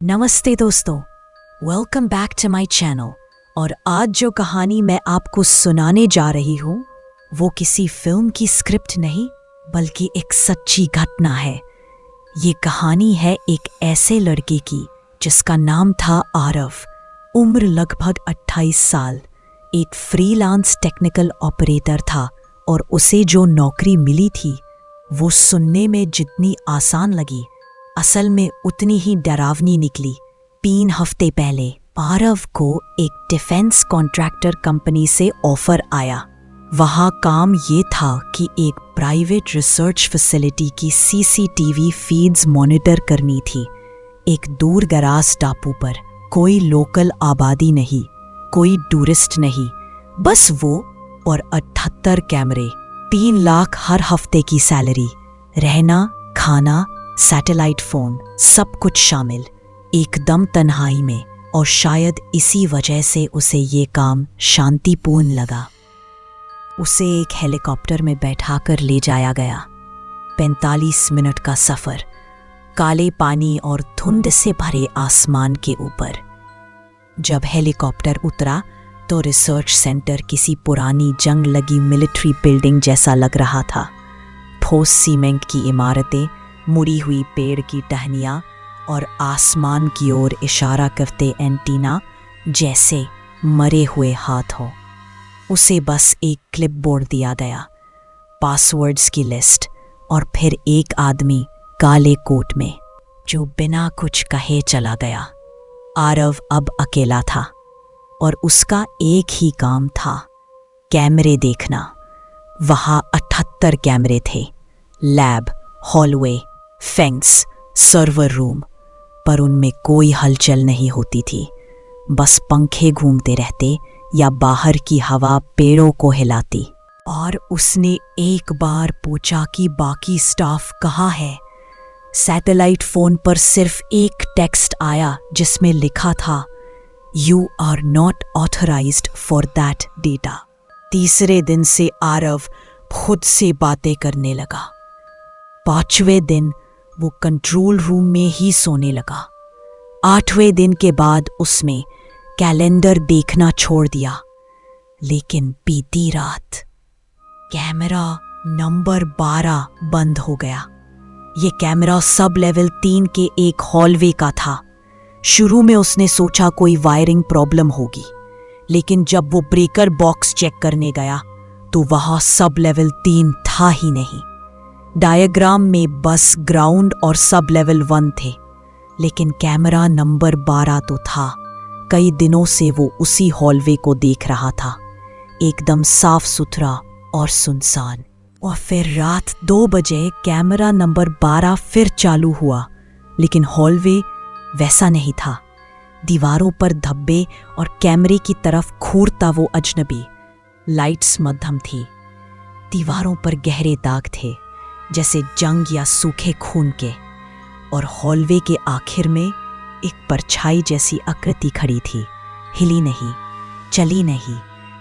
नमस्ते दोस्तों, welcome back to my channel. और आज जो कहानी मैं आपको सुनाने जा रही हूँ वो किसी फिल्म की स्क्रिप्ट नहीं बल्कि एक सच्ची घटना है। ये कहानी है एक ऐसे लड़के की जिसका नाम था आरव। उम्र लगभग 28 साल। एक फ्रीलांस टेक्निकल ऑपरेटर था और उसे जो नौकरी मिली थी वो सुनने में जितनी आसान लगी असल में उतनी ही डरावनी निकली। 3 हफ्ते पहले आरव को एक डिफेंस कॉन्ट्रैक्टर कंपनी से ऑफर आया। वहाँ काम ये था कि एक प्राइवेट रिसर्च फैसिलिटी की सीसीटीवी फीड्स मॉनिटर करनी थी। एक दूर दराज टापू पर कोई लोकल आबादी नहीं, कोई टूरिस्ट नहीं, बस वो और 78 कैमरे। 3 लाख हर हफ्ते की सैलरी, रहना, खाना, सैटेलाइट फोन, सब कुछ शामिल। एकदम तन्हाई में, और शायद इसी वजह से उसे ये काम शांतिपूर्ण लगा। उसे एक हेलीकॉप्टर में बैठाकर ले जाया गया। 45 मिनट का सफर, काले पानी और धुंध से भरे आसमान के ऊपर। जब हेलीकॉप्टर उतरा तो रिसर्च सेंटर किसी पुरानी जंग लगी मिलिट्री बिल्डिंग जैसा लग रहा था। ठोस सीमेंट की इमारतें, मुड़ी हुई पेड़ की टहनियाँ और आसमान की ओर इशारा करते एंटीना जैसे मरे हुए हाथ हों। उसे बस एक क्लिपबोर्ड दिया गया, पासवर्ड्स की लिस्ट, और फिर एक आदमी काले कोट में जो बिना कुछ कहे चला गया। आरव अब अकेला था और उसका एक ही काम था, कैमरे देखना। वहाँ 78 कैमरे थे, lab, hallway, fence, server room, पर उनमें कोई हलचल नहीं होती थी। बस पंखे घूमते रहते या बाहर की हवा पेड़ों को हिलाती। और उसने एक बार पूछा कि बाकी स्टाफ कहाँ है। सैटेलाइट फोन पर सिर्फ एक टेक्स्ट आया जिसमें लिखा था, you are not authorised for that data. तीसरे दिन से आरव खुद से बातें करने लगा। 5वें दिन वो कंट्रोल रूम में ही सोने लगा। 8वें दिन के बाद उसने कैलेंडर देखना छोड़ दिया। लेकिन बीती रात कैमरा नंबर 12 बंद हो गया। ये कैमरा सब लेवल 3 के एक हॉलवे का था। शुरू में उसने सोचा कोई वायरिंग प्रॉब्लम होगी, लेकिन जब वो ब्रेकर बॉक्स चेक करने गया तो वहां सब लेवल 3 था ही नहीं। डायग्राम में बस ग्राउंड और सब लेवल 1 थे, लेकिन कैमरा नंबर 12 तो था। कई दिनों से वो उसी हॉलवे को देख रहा था, एकदम साफ सुथरा और सुनसान। और फिर रात 2 बजे कैमरा नंबर 12 फिर चालू हुआ, लेकिन हॉलवे वैसा नहीं था। दीवारों पर धब्बे और कैमरे की तरफ घूरता वो अजनबी। लाइट्स मध्यम थी, दीवारों पर गहरे दाग थे जैसे जंग या सूखे खून के। और हॉलवे के आखिर में एक परछाई जैसी आकृति खड़ी थी, हिली नहीं, चली नहीं,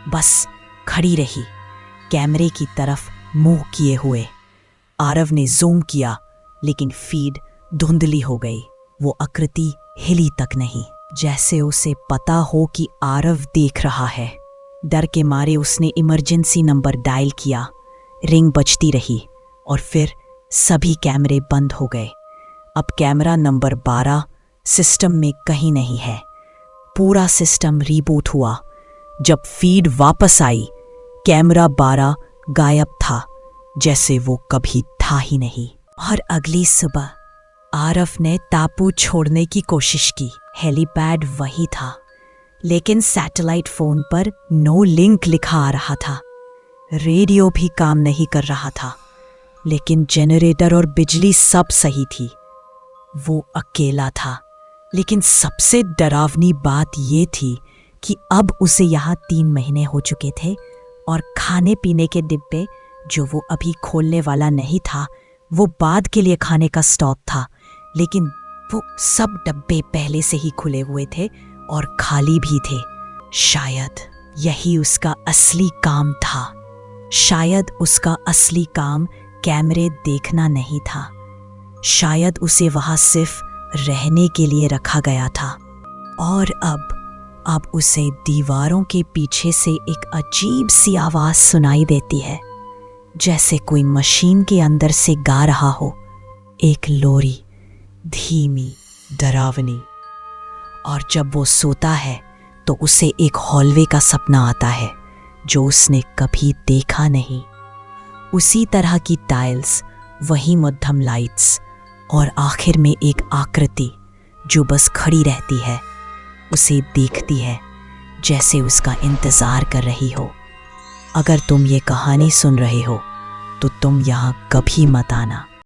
बस खड़ी रही, कैमरे की तरफ मुंह किए हुए। आरव ने जूम किया, लेकिन फीड धुंधली हो गई। वो आकृति हिली तक नहीं, जैसे उसे पता हो कि आरव देख रहा है। डर के मारे उसने इमरजेंसी नंबर डायल किया। रिंग बजती रही और फिर सभी कैमरे बंद हो गए। अब कैमरा नंबर 12 सिस्टम में कहीं नहीं है। पूरा सिस्टम रीबूट हुआ। जब फीड वापस आई, कैमरा 12 गायब था, जैसे वो कभी था ही नहीं। और अगली सुबह आरव ने टापू छोड़ने की कोशिश की। हेलीपैड वही था, लेकिन सैटेलाइट फोन पर नो लिंक लिखा आ रहा था। रेडियो भी काम नहीं कर रहा था, लेकिन जनरेटर और बिजली सब सही थी। वो अकेला था, लेकिन सबसे डरावनी बात ये थी कि अब उसे यहाँ 3 महीने हो चुके थे और खाने पीने के डिब्बे जो वो अभी खोलने वाला नहीं था, वो बाद के लिए खाने का स्टॉक था। लेकिन वो सब डब्बे पहले से ही खुले हुए थे और खाली भी थे। शायद यही उसका असली काम था। शायद उसका असली काम कैमरे देखना नहीं था। शायद उसे वहां सिर्फ रहने के लिए रखा गया था। और अब उसे दीवारों के पीछे से एक अजीब सी आवाज़ सुनाई देती है, जैसे कोई मशीन के अंदर से गा रहा हो, एक लोरी, धीमी, डरावनी। और जब वो सोता है तो उसे एक हॉलवे का सपना आता है जो उसने कभी देखा नहीं। उसी तरह की टाइल्स, वही मध्यम लाइट्स और आखिर में एक आकृति जो बस खड़ी रहती है, उसे देखती है जैसे उसका इंतज़ार कर रही हो। अगर तुम ये कहानी सुन रहे हो तो तुम यहाँ कभी मत आना।